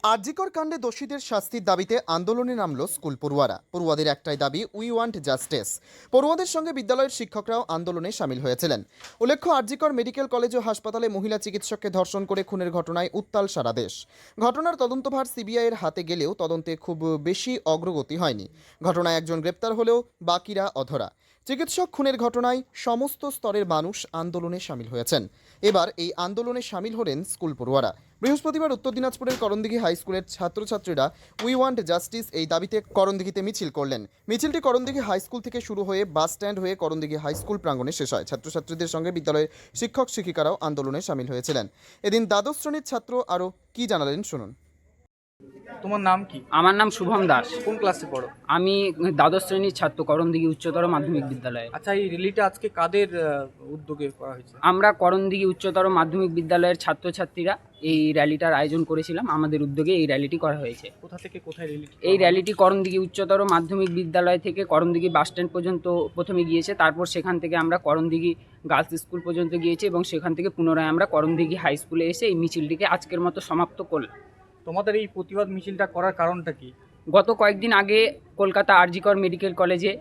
আরজিকর কাণ্ডে দোষীদের শাস্তির দাবিতে আন্দোলনে নামল স্কুল পড়ুয়াদের একটাই দাবি, উই ওয়ান্ট জাস্টিস। পড়ুয়াদের সঙ্গে বিদ্যালয়ের শিক্ষকরাও আন্দোলনে সামিল হয়েছিলেন। উল্লেখ্য, আরজিকর মেডিকেল কলেজ ও হাসপাতালে মহিলা চিকিৎসককে ধর্ষণ করে খুনের ঘটনায় উত্তাল সারা দেশ। ঘটনার তদন্তভার সিবিআইয়ের হাতে গেলেও তদন্তে খুব বেশি অগ্রগতি হয়নি। ঘটনায় একজন গ্রেপ্তার হলেও বাকিরা অধরা। চিকিৎসক খুনের ঘটনায় সমস্ত স্তরের মানুষ আন্দোলনে সামিল হয়েছেন। এবার এই আন্দোলনে সামিল হলেন স্কুল পড়ুয়ারা। বৃহস্পতিবার উত্তর দিনাজপুরের করণদিঘি হাই স্কুলের ছাত্রছাত্রীরা উই ওয়ান্ট জাস্টিস এই দাবিতে করণদিঘিতে মিছিল করলেন। মিছিলটি করণদিঘি হাই স্কুল থেকে শুরু হয়ে বাস স্ট্যান্ড হয়ে করণদিঘি হাই স্কুল প্রাঙ্গণে শেষ হয়। ছাত্রছাত্রীদের সঙ্গে বিদ্যালয়ের শিক্ষক শিক্ষিকারাও আন্দোলনে সামিল হয়েছিলেন। এদিন দ্বাদশ শ্রেণীর ছাত্র আরও কি জানালেন শুনুন। তোমার নাম কি? আমার নাম শুভম দাস। কোন ক্লাসে পড়ো? আমি দ্বাদশ শ্রেণীর ছাত্র, করণদিঘি উচ্চতর মাধ্যমিক বিদ্যালয়ে। আচ্ছা, এই র্যালিটা আজকে কাদের উদ্যোগে করা হয়েছে? আমরা করণদিঘি উচ্চতর মাধ্যমিক বিদ্যালয়ের ছাত্রছাত্রীরা এই র্যালিটার আয়োজন করেছিলাম। আমাদের উদ্যোগে এই র্যালিটি করা হয়েছে। কোথা থেকে কোথায় র্যালি? এই র্যালিটি করণদিঘি উচ্চতর মাধ্যমিক বিদ্যালয় থেকে করণদিঘি বাস স্ট্যান্ড পর্যন্ত প্রথমে গিয়েছে, তারপর সেখান থেকে আমরা করণদিঘি গার্লস স্কুল পর্যন্ত গিয়েছি এবং সেখান থেকে পুনরায় আমরা করণদিঘি হাই স্কুলে এসে এই মিছিলটিকে আজকের মতো সমাপ্ত করলাম। তোমাদের এই প্রতিবাদ মিছিলটা করার কারণটা কি? গত কয়েকদিন আগে কলকাতা আরজিকর মেডিকেল কলেজে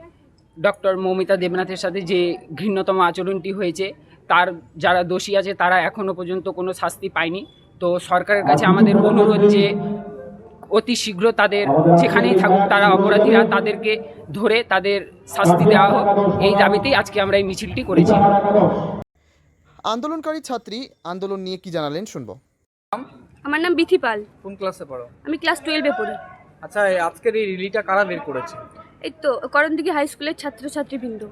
ডক্টর মৌমিতা দেবনাথের সাথে যে ঘৃণ্যতম আচরণটি হয়েছে, তার যারা দোষী আছে তারা এখনও পর্যন্ত কোনো শাস্তি পায়নি। তো সরকারের কাছে আমাদের অনুরোধ যে অতি শীঘ্র তাদের যেখানেই থাকুক তারা অপরাধীরা, তাদেরকে ধরে তাদের শাস্তি দেওয়া হোক। এই দাবিতেই আজকে আমরা এই মিছিলটি করেছি। আন্দোলনকারী ছাত্রী আন্দোলন নিয়ে কি জানালেন শুনবো। আমার নাম বিথি পাল। কোন ক্লাসে পড়ো? আমি ক্লাস 12-এ পড়ি। আচ্ছা, আজকের এই র্যালিটা কারা বের করেছে? এই তো করণদিঘি হাই স্কুলের ছাত্রছাত্রীবৃন্দ।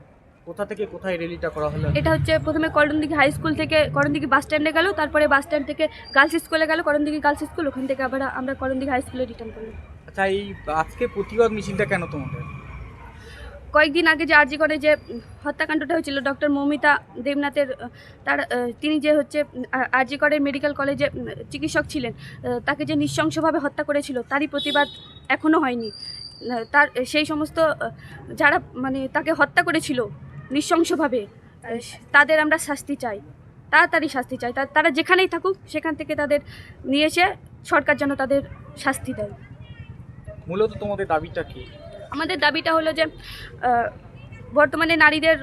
কোথা থেকে কোথায় র্যালিটা করা হলো? এটা হচ্ছে প্রথমে করণদিঘি হাই স্কুল থেকে করণদিঘি বাস স্ট্যান্ডে গেল, তারপরে বাস স্ট্যান্ড থেকে গার্লস স্কুলে গেল, করণদিঘি গার্লস স্কুল, ওখান থেকে আবার আমরা করণদিঘি হাই স্কুলে রিটার্ন করলাম। আচ্ছা, এই আজকে প্রতিবাদ মিছিলটা কেন তোমাদের? কয়েকদিন আগে যে আরজিকরে যে হত্যাকাণ্ডটা হয়েছিল ডক্টর মৌমিতা দেবনাথের, তার তিনি যে হচ্ছে আরজিকরের মেডিকেল কলেজে চিকিৎসক ছিলেন, তাকে যে নৃশংসভাবে হত্যা করেছিল, তারই প্রতিবাদ এখনও হয়নি। তার সেই সমস্ত যারা মানে তাকে হত্যা করেছিল নৃশংসভাবে, তাদের আমরা শাস্তি চাই, তাড়াতাড়ি শাস্তি চাই। তারা যেখানেই থাকুক সেখান থেকে তাদের নিয়ে এসে সরকার যেন তাদের শাস্তি দেয়। মূলত তোমাদের দাবিটা কি? আমাদের দাবিটা হলো যে বর্তমানে নারীদের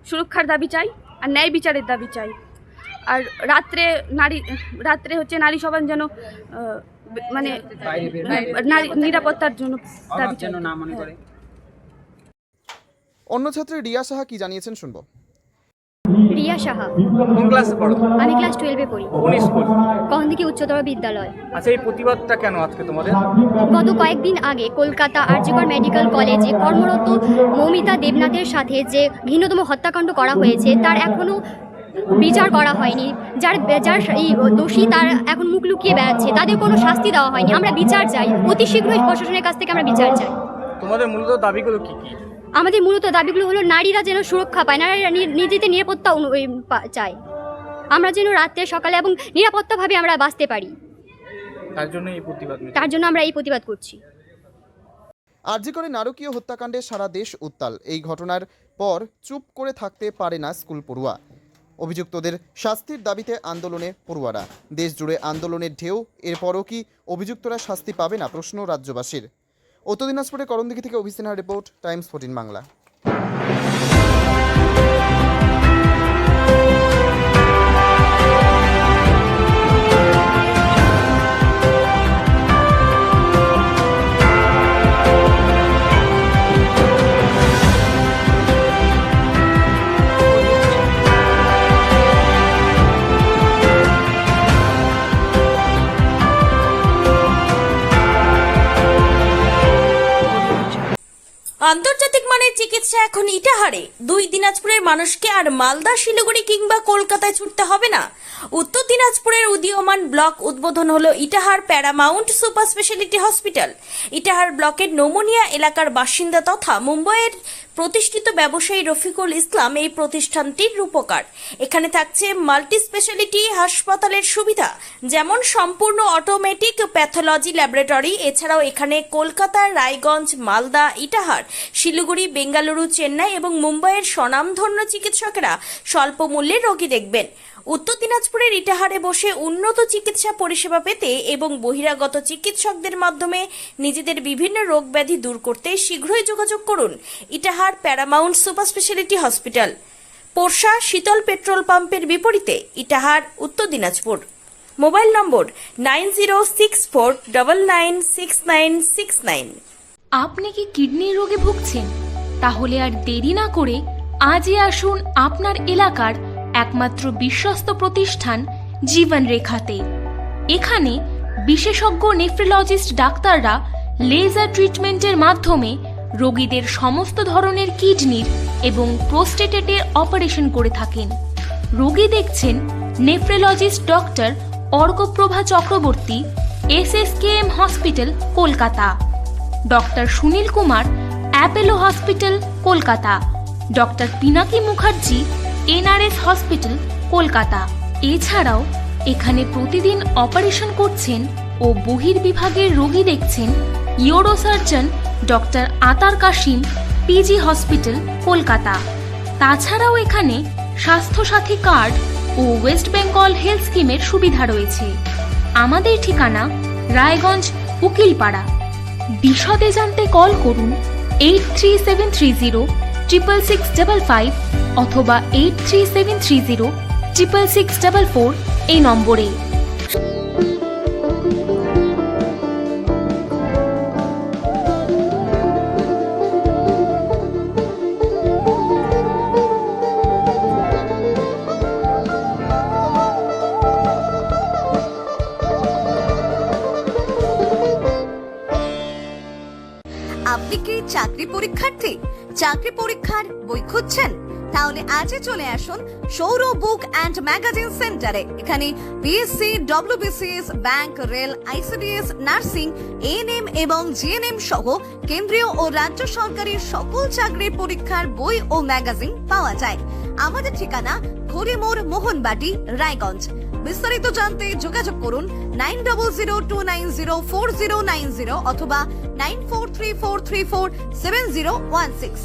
সুরক্ষার দাবি চাই আর ন্যায় বিচারের দাবি চাই। আর রাত্রে হচ্ছে নারী সমান যেন মানে নিরাপত্তার জন্য দাবি চাই। না মনে করে। অন্য ছাত্রী রিয়া সাহা কি জানিয়েছেন শুনবো। রিয়া সাহা। কোন ক্লাসে পড়ো? আমি ক্লাস 12-এ পড়ি। কোন স্কুল? করণদিঘি উচ্চতর বিদ্যালয়। আচ্ছা, এই প্রতিবাদটা কেন আজকে তোমাদের? গত কয়েকদিন আগে কলকাতা আরজিকর মেডিকেল কলেজে কর্মরত মৌমিতা দেবনাথের সাথে যে ঘৃণ্যতম হত্যাকাণ্ড করা হয়েছে, তার এখনও বিচার করা হয়নি। যার এই দোষী তার এখন মুখ লুকিয়ে বেড়াচ্ছে, তাদের কোনো শাস্তি দেওয়া হয়নি। আমরা বিচার চাই, অতি শীঘ্রই প্রশাসনের কাছ থেকে আমরা বিচার চাই। তোমাদের মূলত দাবিগুলো কি কি? আমাদের মূলত দাবিগুলো হলো নারীরা যেন সুরক্ষা পায়, নারীরা নিজেদের নিরাপত্তা চায়। আমরা যেন রাত্রে সকালে এবং নিরাপত্তাভাবে আমরা বাঁচতে পারি, তার জন্য এই প্রতিবাদ। তার জন্য আমরা এই প্রতিবাদ করছি। আরজিকরে নারকীয় হত্যাকাণ্ডে সারা দেশ উত্তাল। এই ঘটনার পর চুপ করে থাকতে পারে না স্কুল পড়ুয়া। অভিযুক্তদের শাস্তির দাবিতে আন্দোলনে পড়ুয়ারা। দেশ জুড়ে আন্দোলনের ঢেউ। এরপরও কি অভিযুক্তরা শাস্তি পাবে না, প্রশ্ন রাজ্যবাসীর। উত্তর দিনাজপুরের করণদিঘি থেকে অভিসেনার রিপোর্ট, টাইমস 14 বাংলা। আন্তর্জাতিক মানের চিকিৎসা এখন ইটাহারে। 2 দিনাজপুরের মানুষকে আর মালদা, শিলিগুড়ি কিংবা কলকাতায় ছুটতে হবে না। উত্তর দিনাজপুরের উদীয়মান ব্লক উদ্বোধন হলো Itahar Paramount super speciality hospital. Itahar ব্লকের নোমোনিয়া এলাকার বাসিন্দা তথা মুম্বাইয়ের প্রতিষ্ঠিত ব্যবসায়ী রফিকুল ইসলাম এই প্রতিষ্ঠানটির রূপকার। এখানে থাকছে মাল্টি স্পেশালিটি হাসপাতালের সুবিধা, যেমন সম্পূর্ণ অটোমেটিক প্যাথোলজি ল্যাবরেটরি। এছাড়াও এখানে কলকাতা, রায়গঞ্জ, মালদা, ইটাহার, শিলিগুড়ি, বেঙ্গালুরু, চেন্নাই এবং মুম্বাইয়ের স্বনামধন্য চিকিৎসকেরা স্বল্প মূল্যে রোগী দেখবেন। উত্তর দিনাজপুরের ইটাহারে বসে উন্নত চিকিৎসা পরিষেবা পেতে এবং বহিরাগত চিকিৎসকদের মাধ্যমে নিজেদের বিভিন্ন রোগ ব্যাধি দূর করতে শীঘ্রই যোগাযোগ করুন Itahar Paramount super speciality hospital, Porsha Sheetal petrol পাম্পের বিপরীতে, ইটাহার, উত্তর দিনাজপুর। মোবাইল নম্বর 9064996969। আপনি কি কিডনির রোগে ভুগছেন? তাহলে আর দেরি না করে আজই আসুন আপনার এলাকার একমাত্র বিশ্বস্ত প্রতিষ্ঠান জীবন রেখাতে। এখানে বিশেষজ্ঞ নেফ্রোলজিস্ট ডাক্তাররা লেজার ট্রিটমেন্টের মাধ্যমে রোগীদের সমস্ত ধরনের কিডনির এবং প্রোস্টেটের অপারেশন করে থাকেন। রোগী দেখছেন nephrologist doctor Arkaprava Chakraborty, SSKM hospital, Kolkata. Doctor Sunil Kumar, Apollo hospital, Kolkata. Doctor Pinaki Mukherjee, NRS hospital, Kolkata. এছাড়াও এখানে প্রতিদিন অপারেশন করছেন ও বহির্বিভাগের রোগী দেখছেন ইউরোসার্জন ডক্টর আতার কাশিম, PG হসপিটাল, কলকাতা। তাছাড়াও এখানে স্বাস্থ্যসাথী কার্ড ও ওয়েস্ট বেঙ্গল হেলথ স্কিমের সুবিধা রয়েছে। আমাদের ঠিকানা রায়গঞ্জ, উকিলপাড়া। বিশদে জানতে কল করুন 8373066655 অথবা 8373066644 এই নম্বরে। আপনি কি চাকরি পরীক্ষার্থী? চাকরি পরীক্ষার বই খুঁজছেন? তাহলে আজই চলে আসুন সৌর বুক অ্যান্ড ম্যাগাজিন সেন্টারে। এখানে BSc, WBCS, bank, rail, ICDS, nursing, ANM এবং GNM সহ কেন্দ্রীয় ও রাজ্য সরকারি সকল চাকরির পরীক্ষার বই ও ম্যাগাজিন পাওয়া যায়। আমাদের ঠিকানা হরিমোড়, মোহনবাটি, রায়গঞ্জ। বিস্তারিত জানতে যোগাযোগ করুন 9002904090 অথবা 9434347016।